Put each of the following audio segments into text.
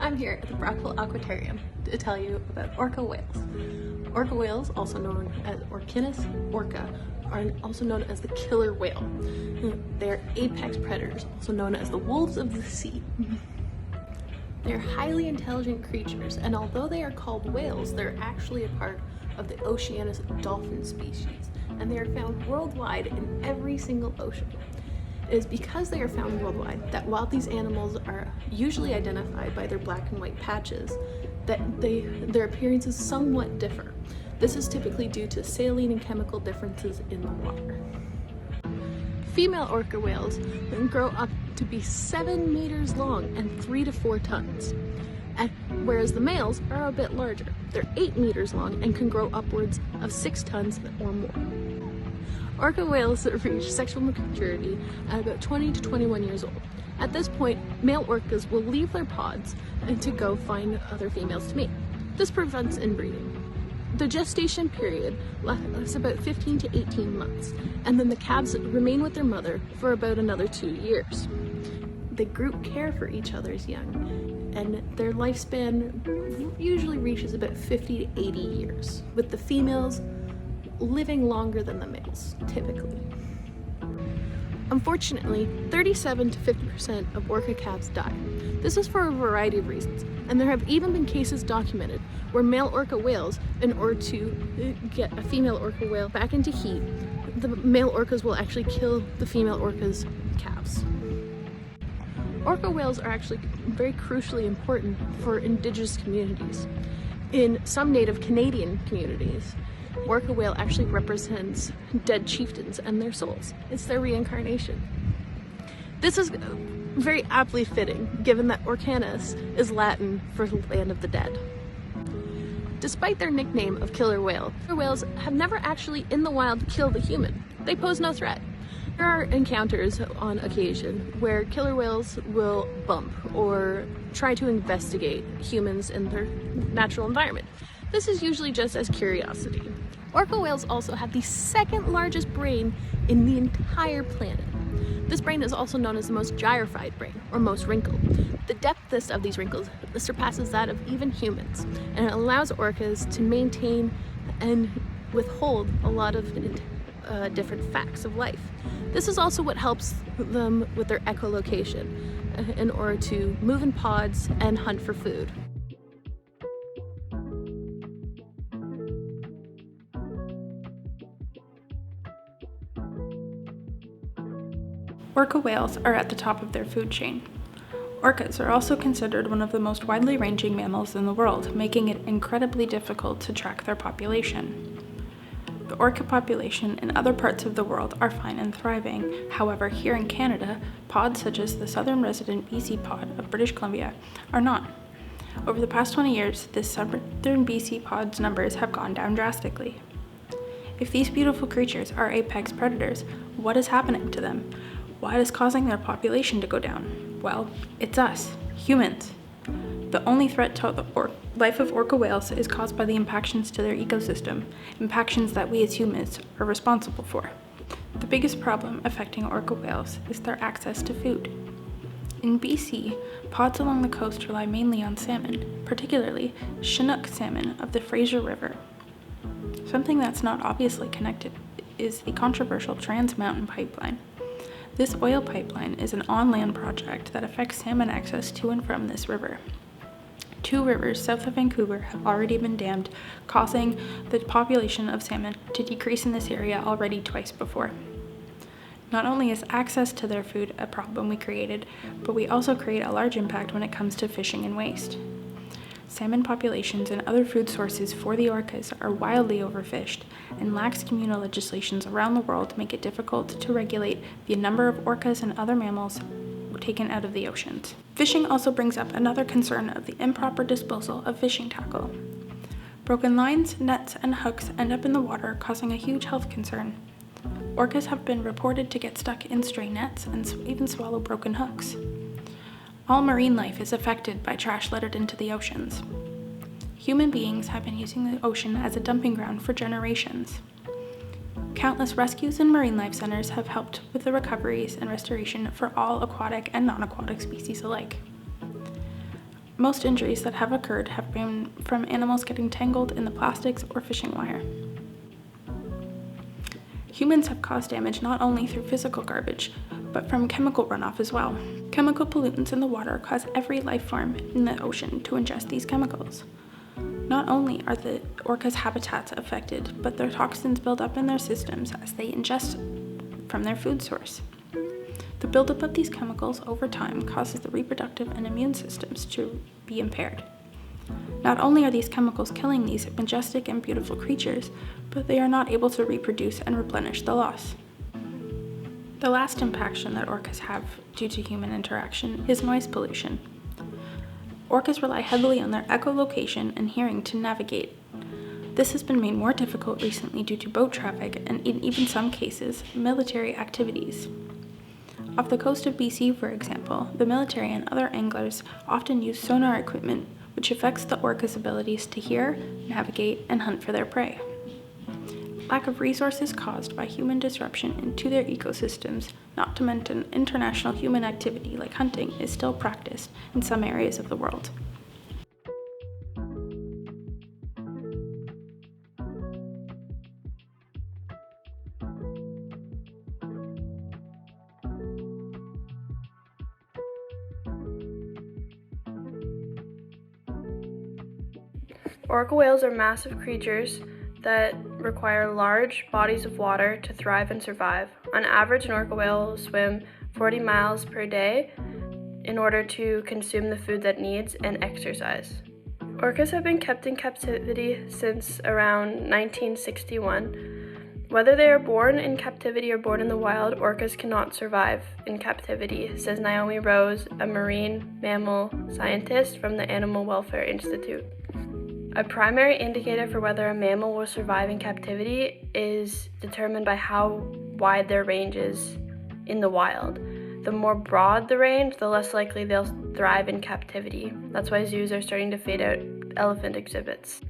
I'm here at the Brockville Aquatarium to tell you about orca whales. Orca whales, also known as Orcinus orca, are also known as the killer whale. They are apex predators, also known as the wolves of the sea. They're highly intelligent creatures, and although they are called whales, they're actually a part of the Oceanus dolphin species, and they are found worldwide in every single ocean. It is because they are found worldwide that while these animals are usually identified by their black and white patches, that their appearances somewhat differ. This is typically due to saline and chemical differences in the water. Female orca whales can grow up to be 7 meters long and 3 to 4 tons, whereas the males are a bit larger. They're 8 meters long and can grow upwards of 6 tons or more. Orca whales reach sexual maturity at about 20 to 21 years old. At this point, male orcas will leave their pods and to go find other females to mate. This prevents inbreeding. The gestation period lasts about 15 to 18 months, and then the calves remain with their mother for about another 2 years. They group care for each other's young, and their lifespan usually reaches about 50 to 80 years, with the females living longer than the males, typically. Unfortunately, 37 to 50% of orca calves die. This is for a variety of reasons, and there have even been cases documented where male orca whales, in order to get a female orca whale back into heat, the male orcas will actually kill the female orca's calves. Orca whales are actually very crucially important for indigenous communities. In some native Canadian communities, orca whale actually represents dead chieftains and their souls. It's their reincarnation. This is very aptly fitting, given that Orcanus is Latin for land of the dead. Despite their nickname of killer whale, killer whales have never actually in the wild killed a human. They pose no threat. There are encounters on occasion where killer whales will bump or try to investigate humans in their natural environment. This is usually just as curiosity. Orca whales also have the second largest brain in the entire planet. This brain is also known as the most gyrified brain, or most wrinkled. The depthest of these wrinkles surpasses that of even humans, and it allows orcas to maintain and withhold a lot of different facts of life. This is also what helps them with their echolocation in order to move in pods and hunt for food. Orca whales are at the top of their food chain. Orcas are also considered one of the most widely ranging mammals in the world, making it incredibly difficult to track their population. The orca population in other parts of the world are fine and thriving. However, here in Canada, pods such as the southern resident BC pod of British Columbia are not. Over the past 20 years, the southern BC pod's numbers have gone down drastically. If these beautiful creatures are apex predators, what is happening to them? What is causing their population to go down? Well, it's us, humans. The only threat to the life of orca whales is caused by the impactions to their ecosystem, impactions that we as humans are responsible for. The biggest problem affecting orca whales is their access to food. In BC, pods along the coast rely mainly on salmon, particularly Chinook salmon of the Fraser River. Something that's not obviously connected is the controversial Trans Mountain Pipeline. This oil pipeline is an on-land project that affects salmon access to and from this river. 2 rivers south of Vancouver have already been dammed, causing the population of salmon to decrease in this area already twice before. Not only is access to their food a problem we created, but we also create a large impact when it comes to fishing and waste. Salmon populations and other food sources for the orcas are wildly overfished, and lax communal legislations around the world make it difficult to regulate the number of orcas and other mammals taken out of the oceans. Fishing also brings up another concern of the improper disposal of fishing tackle. Broken lines, nets, and hooks end up in the water, causing a huge health concern. Orcas have been reported to get stuck in stray nets and even swallow broken hooks. All marine life is affected by trash littered into the oceans. Human beings have been using the ocean as a dumping ground for generations. Countless rescues and marine life centers have helped with the recoveries and restoration for all aquatic and non-aquatic species alike. Most injuries that have occurred have been from animals getting tangled in the plastics or fishing wire. Humans have caused damage not only through physical garbage, but from chemical runoff as well. Chemical pollutants in the water cause every life form in the ocean to ingest these chemicals. Not only are the orcas' habitats affected, but their toxins build up in their systems as they ingest from their food source. The buildup of these chemicals over time causes the reproductive and immune systems to be impaired. Not only are these chemicals killing these majestic and beautiful creatures, but they are not able to reproduce and replenish the loss. The last impaction that orcas have due to human interaction is noise pollution. Orcas rely heavily on their echolocation and hearing to navigate. This has been made more difficult recently due to boat traffic and, in even some cases, military activities. Off the coast of BC, for example, the military and other anglers often use sonar equipment, which affects the orcas' abilities to hear, navigate, and hunt for their prey. Lack of resources caused by human disruption into their ecosystems, not to mention international human activity like hunting, is still practiced in some areas of the world. Orca whales are massive creatures that require large bodies of water to thrive and survive. On average, an orca whale will swim 40 miles per day in order to consume the food that it needs and exercise. Orcas have been kept in captivity since around 1961. Whether they are born in captivity or born in the wild, orcas cannot survive in captivity, says Naomi Rose, a marine mammal scientist from the Animal Welfare Institute. A primary indicator for whether a mammal will survive in captivity is determined by how wide their range is in the wild. The more broad the range, the less likely they'll thrive in captivity. That's why zoos are starting to fade out elephant exhibits.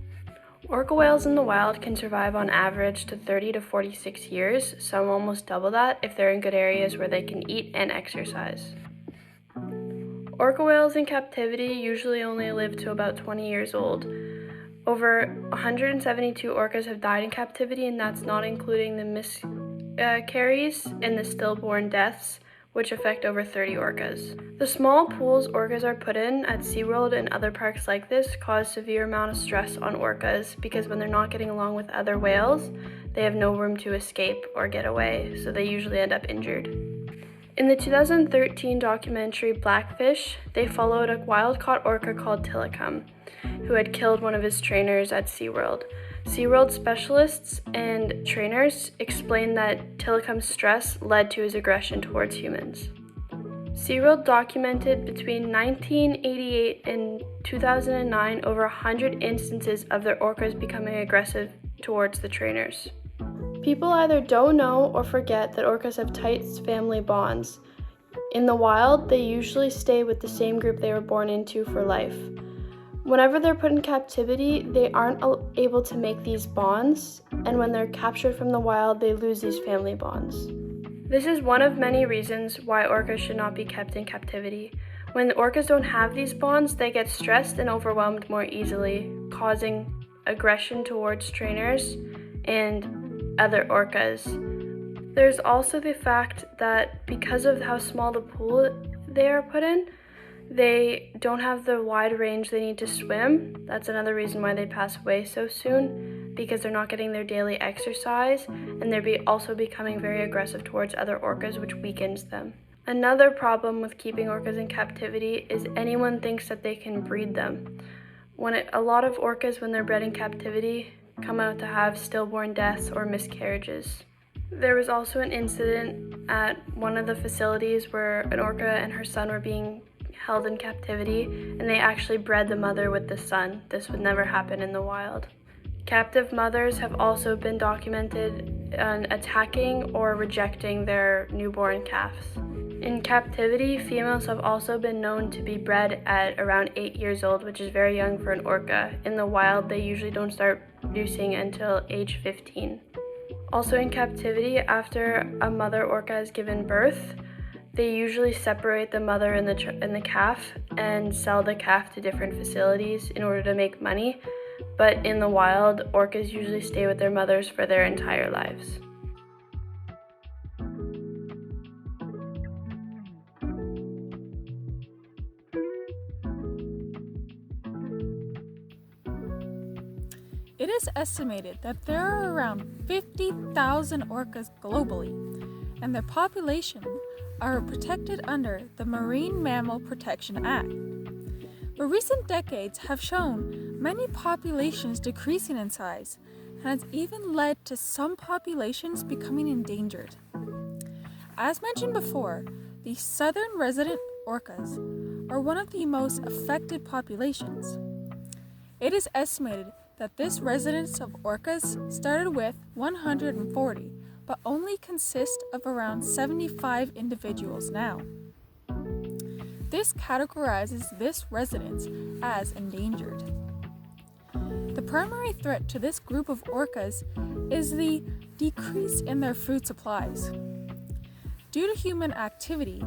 Orca whales in the wild can survive on average to 30 to 46 years, some almost double that if they're in good areas where they can eat and exercise. Orca whales in captivity usually only live to about 20 years old. Over 172 orcas have died in captivity, and that's not including the miscarries and the stillborn deaths, which affect over 30 orcas. The small pools orcas are put in at SeaWorld and other parks like this cause severe amount of stress on orcas because when they're not getting along with other whales, they have no room to escape or get away, so they usually end up injured. In the 2013 documentary Blackfish, they followed a wild-caught orca called Tilikum, who had killed one of his trainers at SeaWorld. SeaWorld specialists and trainers explained that Tilikum's stress led to his aggression towards humans. SeaWorld documented between 1988 and 2009 over 100 instances of their orcas becoming aggressive towards the trainers. People either don't know or forget that orcas have tight family bonds. In the wild, they usually stay with the same group they were born into for life. Whenever they're put in captivity, they aren't able to make these bonds, and when they're captured from the wild, they lose these family bonds. This is one of many reasons why orcas should not be kept in captivity. When the orcas don't have these bonds, they get stressed and overwhelmed more easily, causing aggression towards trainers and other orcas. There's also the fact that because of how small the pool they are put in, they don't have the wide range they need to swim. That's another reason why they pass away so soon, because they're not getting their daily exercise, and they're also becoming very aggressive towards other orcas, which weakens them. Another problem with keeping orcas in captivity is anyone thinks that they can breed them. A lot of orcas, when they're bred in captivity, come out to have stillborn deaths or miscarriages. There was also an incident at one of the facilities where an orca and her son were being held in captivity, and they actually bred the mother with the son. This would never happen in the wild. Captive mothers have also been documented on attacking or rejecting their newborn calves. In captivity, females have also been known to be bred at around 8 years old, which is very young for an orca. In the wild, they usually don't start producing until age 15. Also in captivity, after a mother orca has given birth, They usually separate the mother and the calf and sell the calf to different facilities in order to make money, but in the wild, orcas usually stay with their mothers for their entire lives. It is estimated that there are around 50,000 orcas globally, and their population are protected under the Marine Mammal Protection Act. But recent decades have shown many populations decreasing in size, and has even led to some populations becoming endangered. As mentioned before, the southern resident orcas are one of the most affected populations. It is estimated that this residence of orcas started with 140, but only consist of around 75 individuals now. This categorizes this residence as endangered. The primary threat to this group of orcas is the decrease in their food supplies. Due to human activity,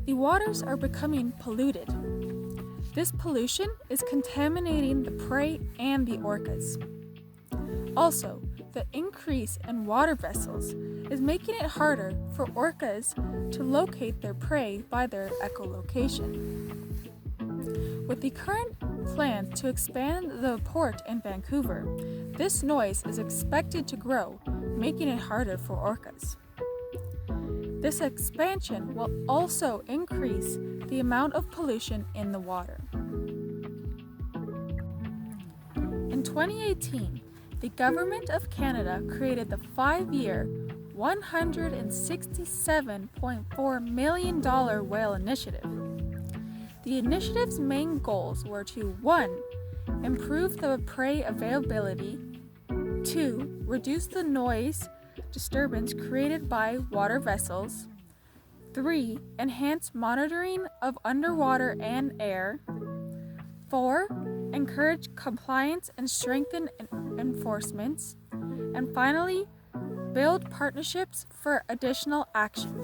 the waters are becoming polluted. This pollution is contaminating the prey and the orcas. Also, the increase in water vessels is making it harder for orcas to locate their prey by their echolocation. With the current plan to expand the port in Vancouver, this noise is expected to grow, making it harder for orcas. This expansion will also increase the amount of pollution in the water. In 2018, the Government of Canada created the 5-year, $167.4 million whale initiative. The initiative's main goals were to 1. Improve the prey availability, 2. Reduce the noise disturbance created by water vessels, 3. Enhance monitoring of underwater and air, 4. Encourage compliance and strengthen enforcements, and finally, build partnerships for additional action.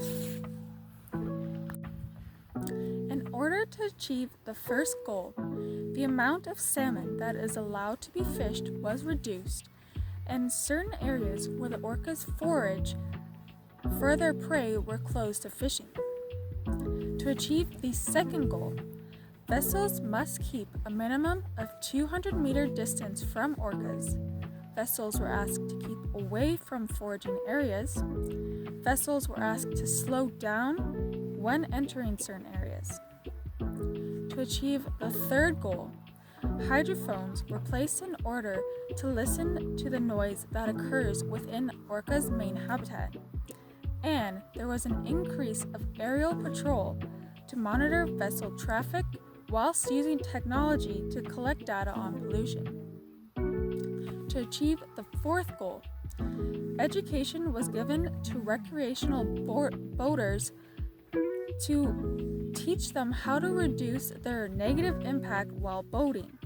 In order to achieve the first goal, the amount of salmon that is allowed to be fished was reduced, and certain areas where the orcas forage for their prey were closed to fishing. To achieve the second goal, vessels must keep a minimum of 200-meter distance from orcas. Vessels were asked to keep away from foraging areas. Vessels were asked to slow down when entering certain areas. To achieve the third goal, hydrophones were placed in order to listen to the noise that occurs within orcas' main habitat. And there was an increase of aerial patrol to monitor vessel traffic whilst using technology to collect data on pollution. To achieve the fourth goal, education was given to recreational boaters to teach them how to reduce their negative impact while boating.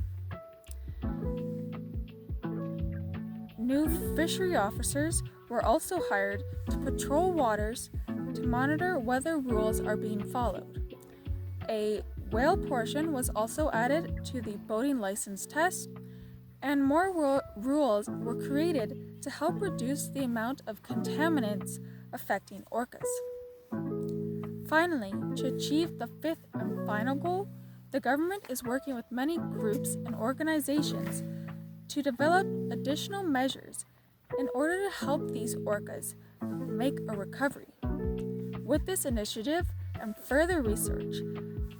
New fishery officers were also hired to patrol waters to monitor whether rules are being followed. A whale portion was also added to the boating license test, and more rules were created to help reduce the amount of contaminants affecting orcas. Finally, to achieve the fifth and final goal, the government is working with many groups and organizations to develop additional measures in order to help these orcas make a recovery. With this initiative and further research,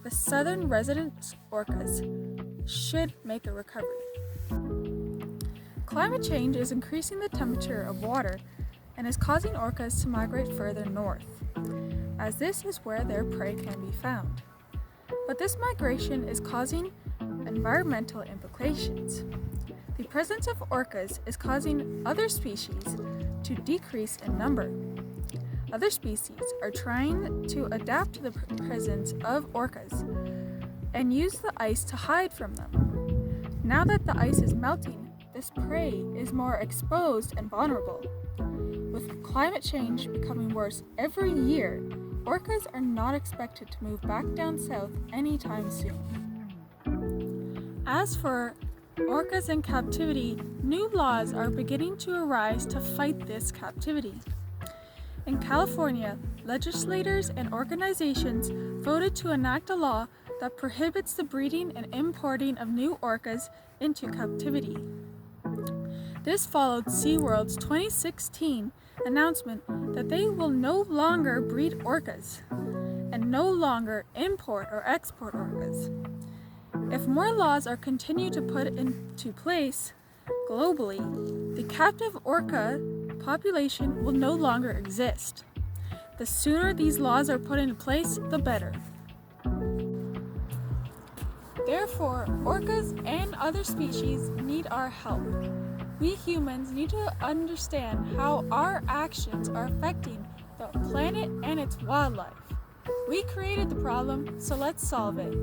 the southern resident orcas should make a recovery. Climate change is increasing the temperature of water and is causing orcas to migrate further north, as this is where their prey can be found. But this migration is causing environmental implications. The presence of orcas is causing other species to decrease in number. Other species are trying to adapt to the presence of orcas and use the ice to hide from them. Now that the ice is melting, this prey is more exposed and vulnerable. With climate change becoming worse every year, orcas are not expected to move back down south anytime soon. As for orcas in captivity, new laws are beginning to arise to fight this captivity. In California, legislators and organizations voted to enact a law that prohibits the breeding and importing of new orcas into captivity. This followed SeaWorld's 2016 announcement that they will no longer breed orcas and no longer import or export orcas. If more laws are continued to put into place globally, the captive orca population will no longer exist. The sooner these laws are put into place, the better. Therefore, orcas and other species need our help. We humans need to understand how our actions are affecting the planet and its wildlife. We created the problem, so let's solve it.